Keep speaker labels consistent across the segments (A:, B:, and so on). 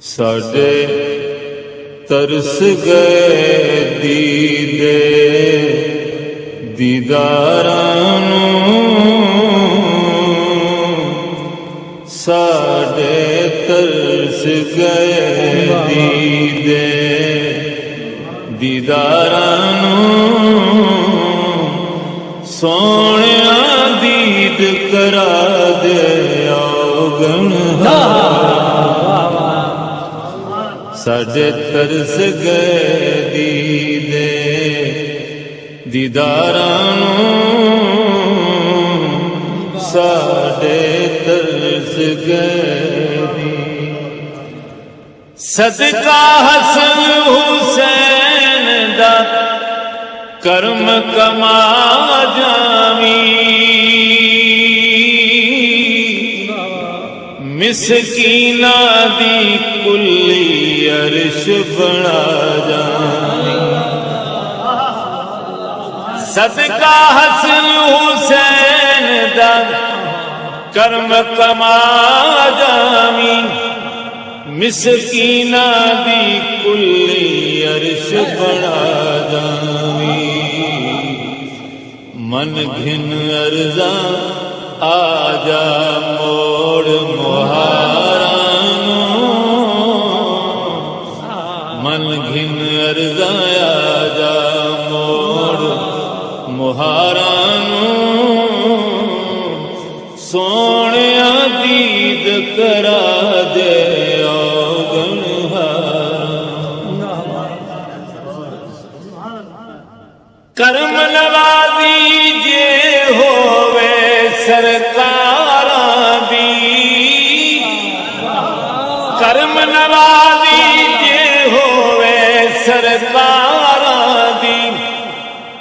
A: ساڈے ترس گئے دیدے دیداراں ساڈے ترس گئے دیدے دیداراں سونیا دید کرا دے آگن ساڈے ترس گئے دیدے دیداراں ساڈے ترس گئے صدقہ حسن حسین دا کرم کما جاویں مسکینہ دی کلی عرش بنا جاویں صدقہ حسن حسین دا کرم کما جاویں مسکینہ دی کلی عرش بنا جاویں من گھن ارزاں آجا موڑ مہاراں من گھن ارزاں آجا موڑ مہاراں سونیا دید کرا دے کرم نوازی جے ہووے سرکاراں دی کرم نوازی جے ہووے سرکاراں دی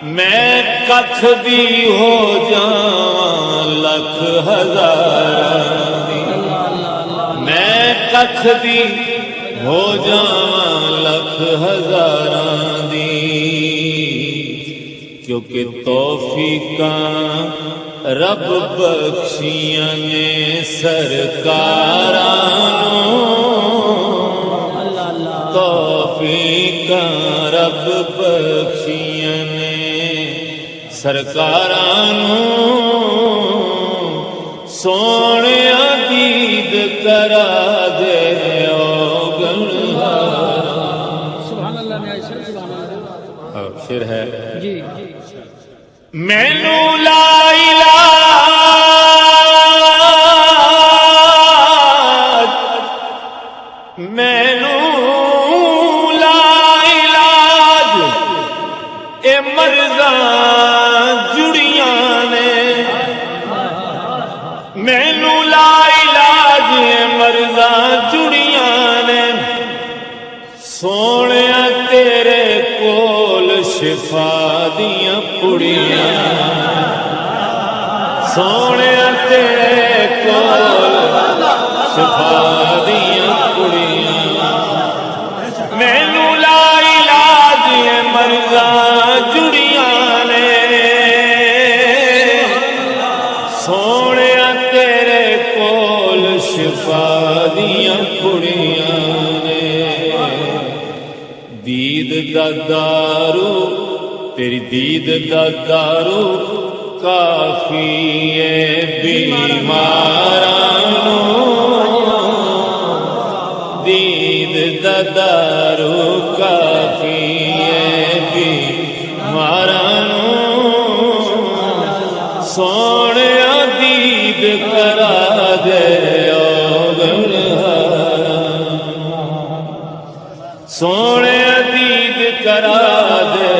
A: میں کتھ دی ہو جاواں لکھ ہزاراں دی میں کتھ دی ہو جاواں لکھ ہزاراں دی کیونکہ توفیقاں رب بخشیاں نے سرکاراں توفیقاں رب بخشیاں نے سرکاراں سونیا دید کرا دے شعر ہے مینوں لا علاج مینوں لا علاج اے مرضاں جڑیاں نے مینوں لا علاج اے مرضاں جڑیاں نے سونیا تیرے کول شفا دیاں پڑیاں سونیا تیرے کول شفا دیاں پڑیاں مینوں لا علاج اے مرضاں جڑیاں نے سونیا تیرے کول شفا دیاں پڑیاں نے دید دا دارو تیری دید دا دارو کافی ہے بیماراں دید دا دارو کافی ہے بیماراں سونیا دید کرا دے سونیا دید کرا دے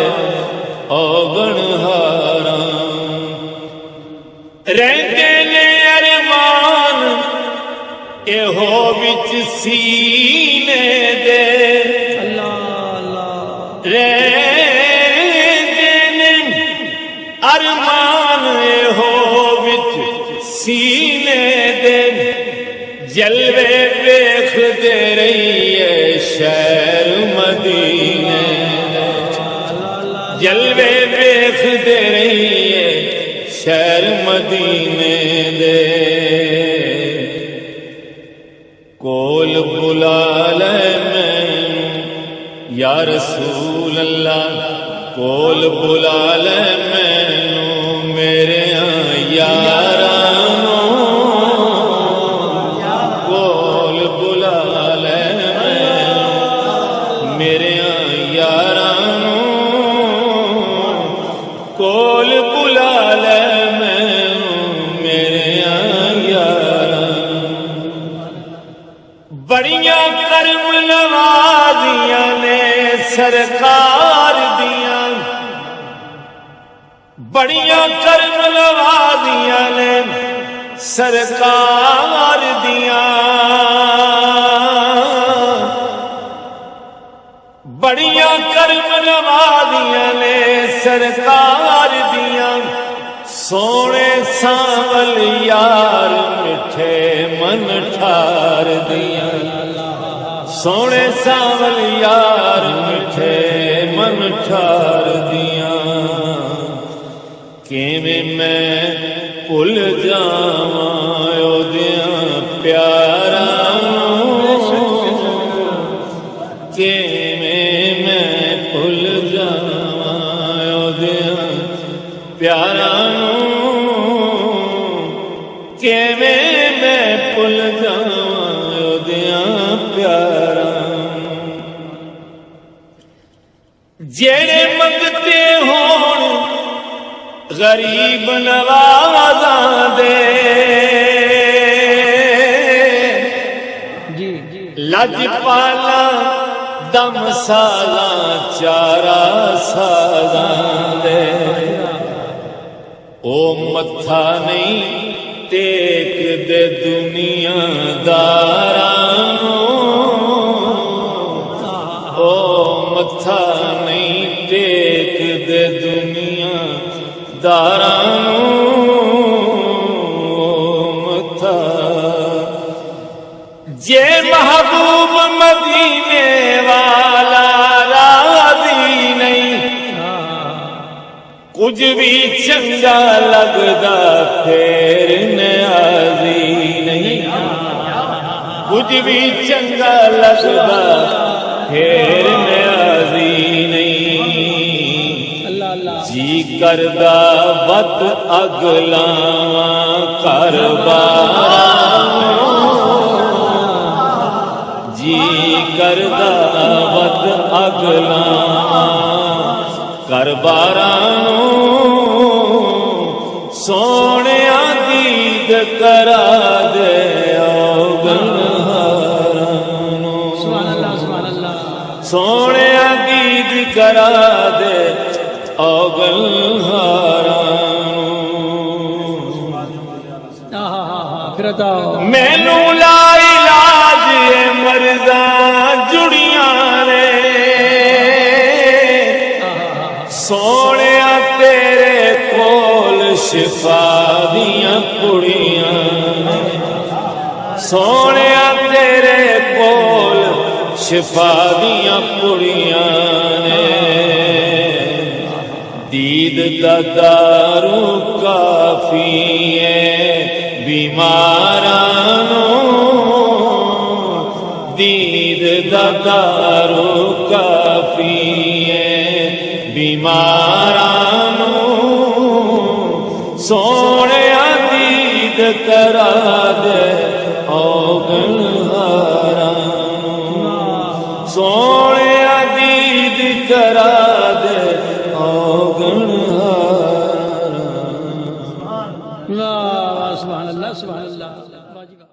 A: اوگن ہاراں رہندے نے ارمان اے ہو وچ سینے دے جلوے ویکھدے رہیے شہر مدینے دے کول بلا لے مینوں یا رسول اللہ کول بلا لے مینوں میرے یاراں کول بلا لے مینوں میرے یاراں کول بلا لے مینوں میرے یاراں بڑیاں کرم نوازیاں نے سرکار دیاں بڑیاں کرم نوازیاں نے سرکار دیاں بڑیاں کرم نوازیاں نے سرکار دیاں سونے ساول یار مٹھے من ٹھار دیاں سونے ساول یار مٹھے من ٹھار دیاں کیویں میں بھل جاواں اودیاں پیاراں کیویں میں بھل جاواں اودیاں پیاراں کیویں میں بھل جاواں اودیاں پیاراں جڑے منگتے ہون غریب نوازاں دے لج پالا دم سالاں چارا سازاں دے او متھا نہیں ٹیک دے دنیا داراں او متھا نہیں ٹیک دے دنیا داراں متھا جے محبوب مدینے والا راضی نہیں کچھ بھی چنگا لگدا پھر نیازی نہیں کچھ بھی چنگا لگدا پھر نیازی نہیں جی کردا وت اگلاواں کرباراں جی کردا وت اگلاواں کرباراں سونیا دید کرا دے گنہاراں سونیا دید کرا دے مینوں لا علاج مرضاں جڑیاں نے سونیا تیرے کول شفا دیاں کڑیاں سونیا تیرے کول شفا دیاں کڑیاں نے دید دا دارو کافی ہے بیماراں دید دا دارو کافی ہے بیماراں سونیا دید کرا دے اوگنہاراں سونیا دید کرا دے
B: سبحان اللہ سبحان اللہ